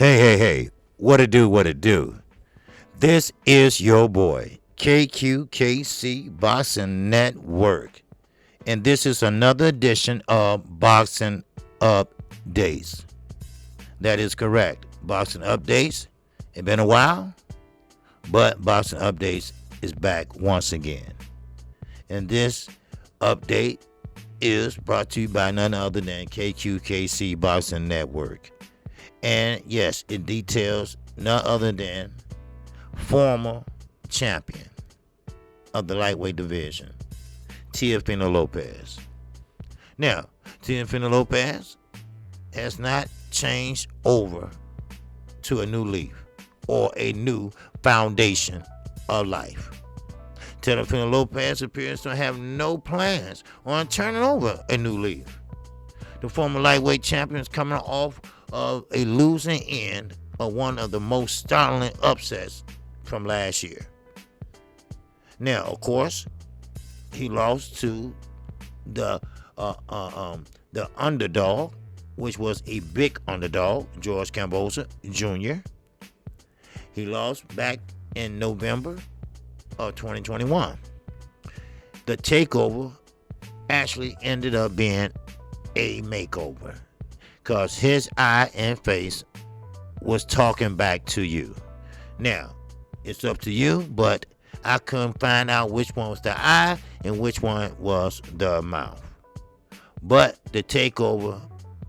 Hey, what it do, what it do? This is your boy, KQKC Boxing Network, and this is another edition of Boxing Updates. That is correct. Boxing Updates. It's been a while, but Boxing Updates is back once again. And this update is brought to you by none other than KQKC Boxing Network. And yes, it details none other than former champion of the lightweight division, Teofimo Lopez. Now, Teofimo Lopez has not changed over to a new leaf or a new foundation of life. Teofimo Lopez appears to have no plans on turning over a new leaf. The former lightweight champion is coming off of a losing end of one of the most startling upsets from last year. Now, of course, he lost to the underdog, which was a big underdog, George Kambosos Jr. He lost back in November of 2021. The takeover actually ended up being a makeover because his eye and face was talking back to you. Now, it's up to you, but I couldn't find out which one was the eye and which one was the mouth. But the takeover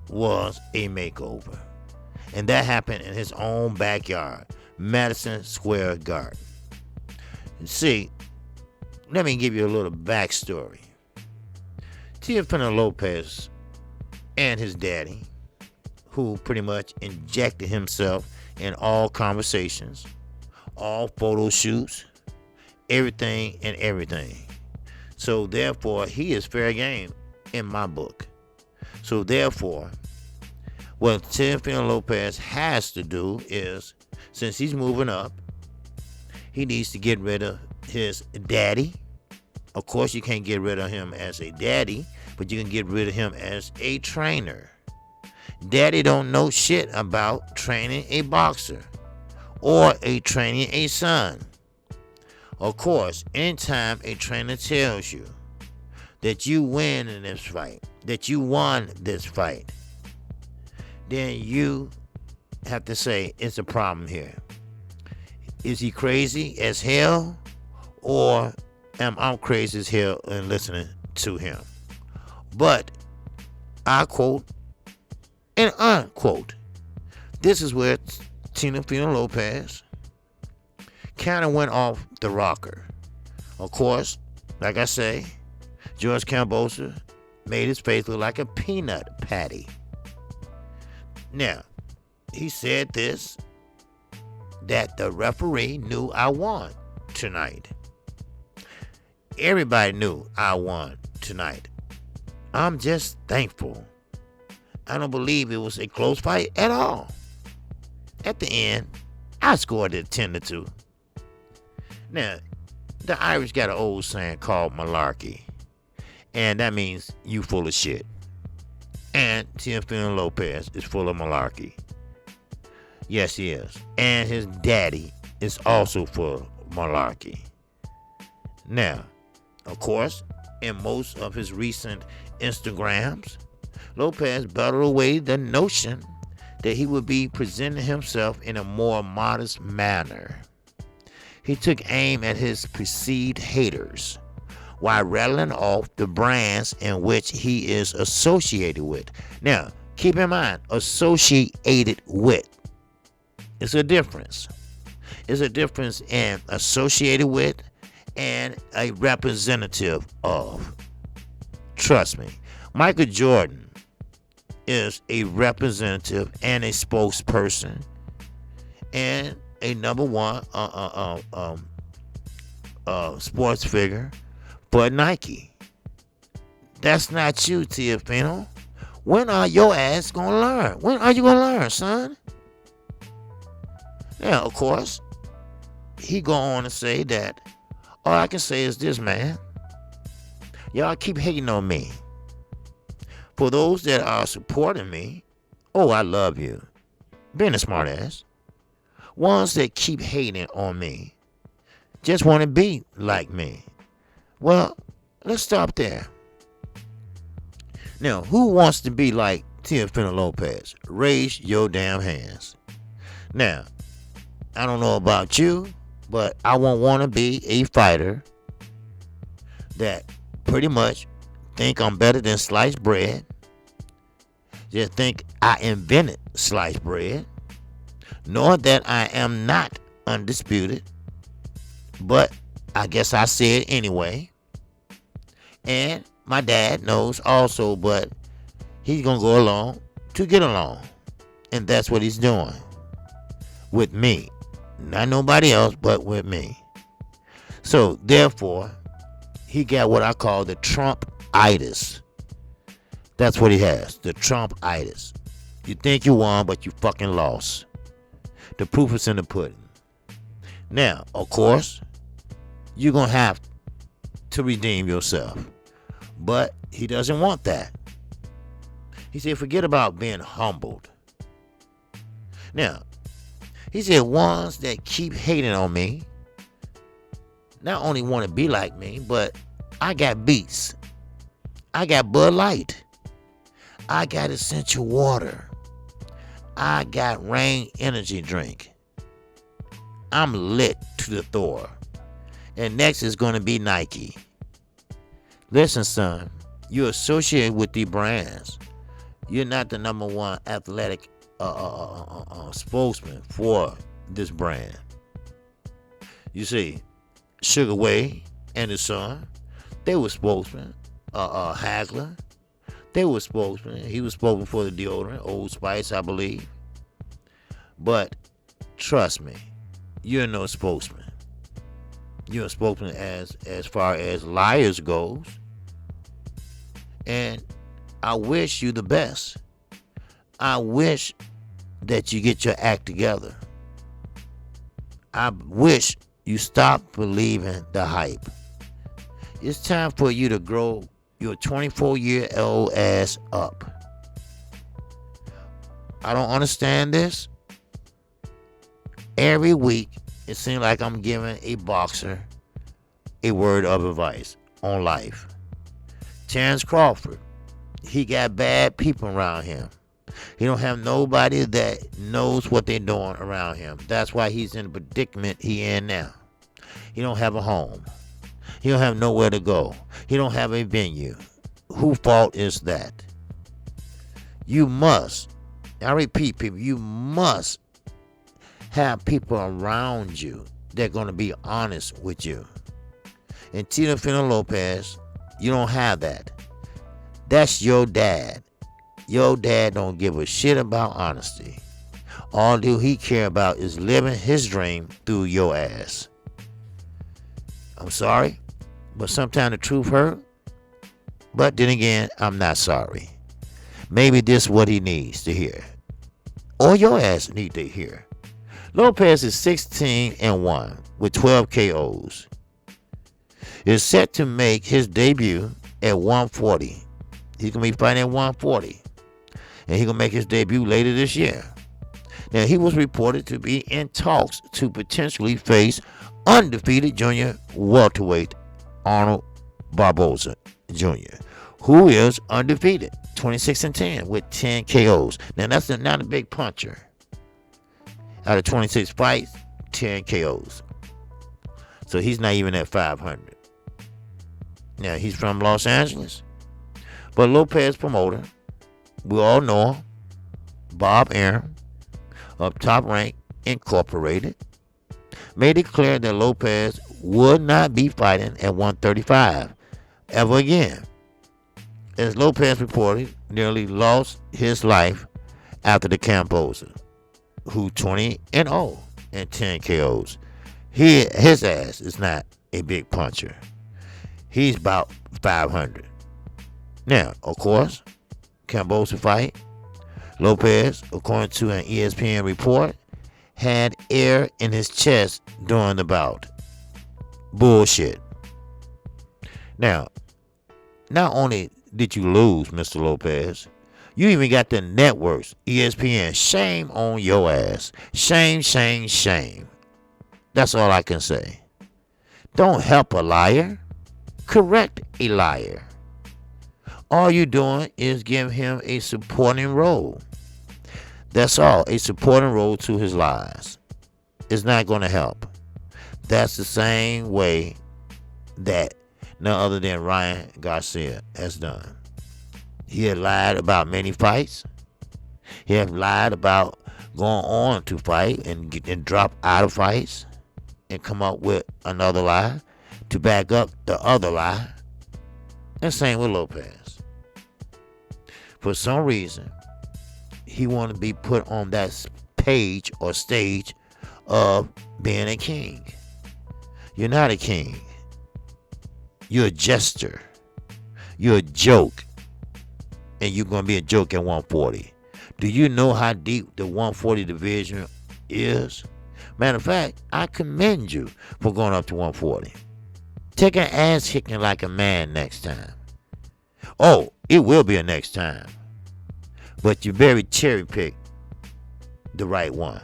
was a makeover. And that happened in his own backyard, Madison Square Garden. See, let me give you a little backstory. Teofimo Lopez and his daddy, who pretty much injected himself in all conversations, all photo shoots, everything and everything. So therefore, he is fair game in my book. So therefore, what Teofimo Lopez has to do is, since he's moving up, he needs to get rid of his daddy. Of course, you can't get rid of him as a daddy, but you can get rid of him as a trainer. Daddy don't know shit about training a boxer or training a son. Of course, anytime a trainer tells you that you win in this fight, that you won this fight, then you have to say it's a problem here. Is he crazy as hell, or am I crazy as hell and listening to him? But I quote and unquote, this is where Teofimo Lopez kind of went off the rocker. Of course, like I say, George Kambosos made his face look like a peanut patty. Now, he said this, that the referee knew I won tonight. Everybody knew I won tonight. I'm just thankful. I don't believe it was a close fight at all. At the end, I scored it 10-2. Now, the Irish got an old saying called malarkey, and that means you full of shit. And Teofimo Lopez is full of malarkey. Yes, he is. And his daddy is also full of malarkey. Now, of course, in most of his recent Instagrams, Lopez battled away the notion that he would be presenting himself in a more modest manner. He took aim at his perceived haters while rattling off the brands in which he is associated with. Now, keep in mind, associated with. It's a difference. It's a difference in associated with and a representative of. Trust me, Michael Jordan is a representative and a spokesperson and a number one sports figure for Nike. That's not you, Teofimo. When are your ass gonna learn? When are you gonna learn, son? Now, of course, he go on to say that all I can say is this, man. Y'all keep hating on me. For those that are supporting me, oh, I love you. being a smart ass. Ones that keep hating on me just want to be like me. Well, let's stop there. Now, who wants to be like Teofimo Lopez? Raise your damn hands. Now, I don't know about you, but I won't want to be a fighter that pretty much think I'm better than sliced bread. Just think I invented sliced bread. Nor that I am not undisputed. But I guess I said anyway. And my dad knows also, but he's going to go along to get along. And that's what he's doing. With me. Not nobody else, but with me. So, therefore, he got what I call the Trump-itis. That's what he has. The Trump-itis. You think you won, but you fucking lost. The proof is in the pudding. Now, of course, you're going to have to redeem yourself. But he doesn't want that. He said, forget about being humbled. Now, he said, ones that keep hating on me not only want to be like me, but I got Beats. I got Bud Light. I got Essential Water. I got Rain Energy Drink. I'm lit to the Thor. And next is going to be Nike. Listen, son, you associate with the brands. You're not the number one athletic spokesman for this brand. You see, Sugar Ray and his son, they were spokesmen. Hagler, they were spokesmen. He was spoken for the deodorant, Old Spice, I believe. But trust me, you're no spokesman. You're a spokesman as far as liars goes. And I wish you the best. I wish that you get your act together. I wish you stop believing the hype. It's time for you to grow your 24-year-old ass up. I don't understand this. Every week, it seems like I'm giving a boxer a word of advice on life. Terrence Crawford, he got bad people around him. He don't have nobody that knows what they're doing around him. That's why he's in the predicament he in now. He don't have a home. He don't have nowhere to go. He don't have a venue. Whose fault is that? You must, I repeat, people, you must have people around you that are going to be honest with you. And Teofimo Lopez, you don't have that. That's your dad. Your dad don't give a shit about honesty. All he care about is living his dream through your ass. I'm sorry, but sometimes the truth hurt. But then again, I'm not sorry. Maybe this is what he needs to hear. Or your ass need to hear. Lopez is 16-1 with 12 KOs. Is set to make his debut at 140. He's going to be fighting at 140. And he's going to make his debut later this year. Now, he was reported to be in talks to potentially face undefeated junior welterweight Arnold Barboza Jr., who is undefeated, 26-10 with 10 KOs. Now, that's not a big puncher. Out of 26 fights, 10 KOs. So he's not even at 500. Now, he's from Los Angeles. But Lopez promoter, we all know him, Bob Arum, of Top Rank Incorporated, made it clear that Lopez would not be fighting at 135 ever again. As Lopez reported, nearly lost his life after the Camboza, who 20-0 and 10 KOs. His ass is not a big puncher. He's about 500. Now, of course, Camboza fight, Lopez, according to an ESPN report, had air in his chest during the bout. Bullshit. Now, not only did you lose, Mr. Lopez, You even got the networks, ESPN. Shame on your ass. Shame, shame, shame. That's all I can say. Don't help a liar. Correct a liar. All you're doing is give him a supporting role. That's all. A supporting role to his lies. It's not going to help. That's the same way that none other than Ryan Garcia has done. He had lied about many fights. He had lied about going on to fight and drop out of fights and come up with another lie to back up the other lie. And same with Lopez. For some reason, he wanted to be put on that page or stage of being a king. You're not a king. You're a jester. You're a joke. And you're going to be a joke at 140. Do you know how deep the 140 division is? Matter of fact, I commend you for going up to 140. Take an ass kicking like a man next time. Oh, it will be a next time. But you very cherry pick the right one.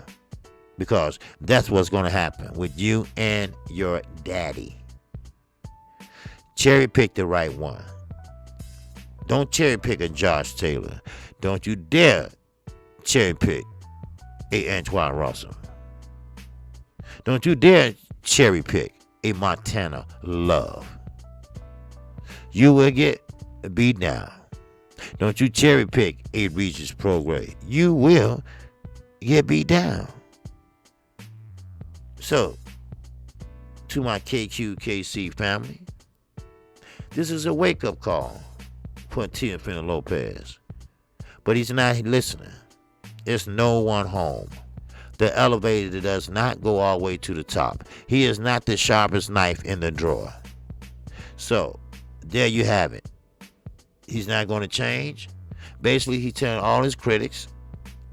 Because that's what's going to happen with you and your daddy. Cherry pick the right one. Don't cherry pick a Josh Taylor. Don't you dare cherry pick a Antoine Russell. Don't you dare cherry pick a Montana Love. You will get beat down. Don't you cherry pick a Regis Prograis. You will get beat down. So, to my KQKC family, this is a wake-up call for Teofimo Lopez. But he's not listening. There's no one home. The elevator does not go all the way to the top. He is not the sharpest knife in the drawer. So, there you have it. He's not going to change. Basically, he's telling all his critics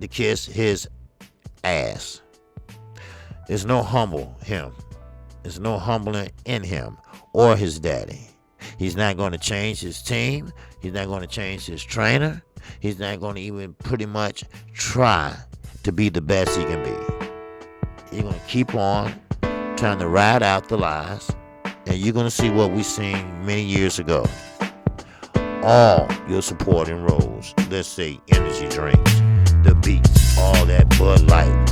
to kiss his ass. There's no humble him. There's no humbling in him or his daddy. He's not going to change his team. He's not going to change his trainer. He's not going to even pretty much try to be the best he can be. He's going to keep on trying to ride out the lies. And you're going to see what we seen many years ago. All your supporting roles, let's say energy drinks, the beats, all that Bud Light,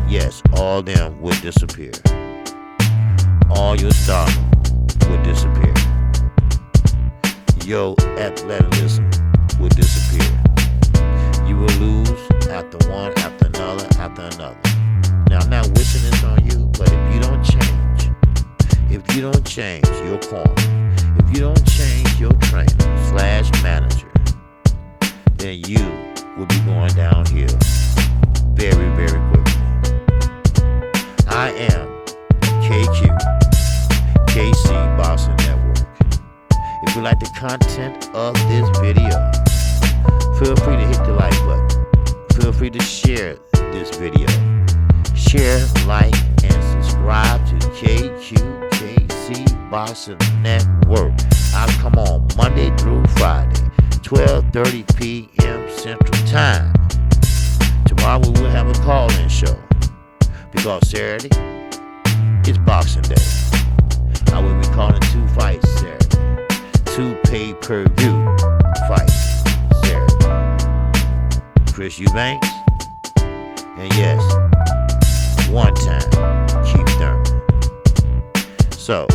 yes, all them would disappear. All your stardom would disappear. Your athleticism would disappear. You will lose after one, after another, after another. Now, I'm not wishing this on you, but if you don't change your corner, if you don't change your trainer / manager, then you will be going downhill very, very quickly. I am KQKC Boxing Network. If you like the content of this video, feel free to hit the like button. Feel free to share this video. Share, like, and subscribe to KQKC Boxing Network. I come on Monday through Friday, 12:30 p.m. Central Time. Tomorrow we will have a call-in show because Saturday is Boxing Day. I will be calling 2 fights Saturday, 2 pay-per-view fights Saturday. Chris Eubanks, and yes, one time, Keith Thurman. So,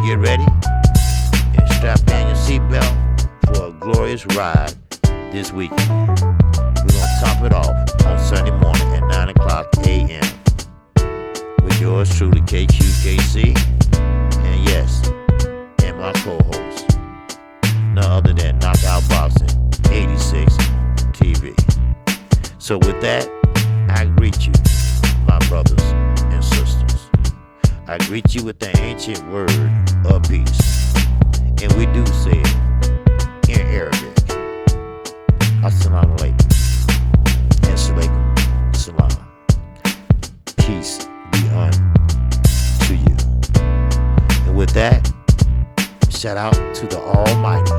get ready and strap down your seatbelt for a glorious ride this weekend. We're going to top it off on Sunday morning at 9 o'clock a.m. with yours truly, KQKC, and yes, and my co-host, none other than Knockout Boxing 86 TV. So with that, I greet you, my brothers and sisters. I greet you with the ancient word of peace. And we do say it in Arabic. Assalamu alaikum. And salaikum salam. Peace be unto you. And with that, shout out to the Almighty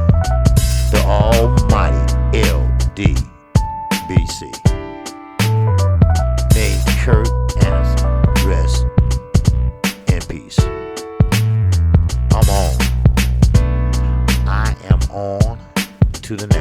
El BC. May Kurt Anderson rest in peace. I'm on. I am on to the next.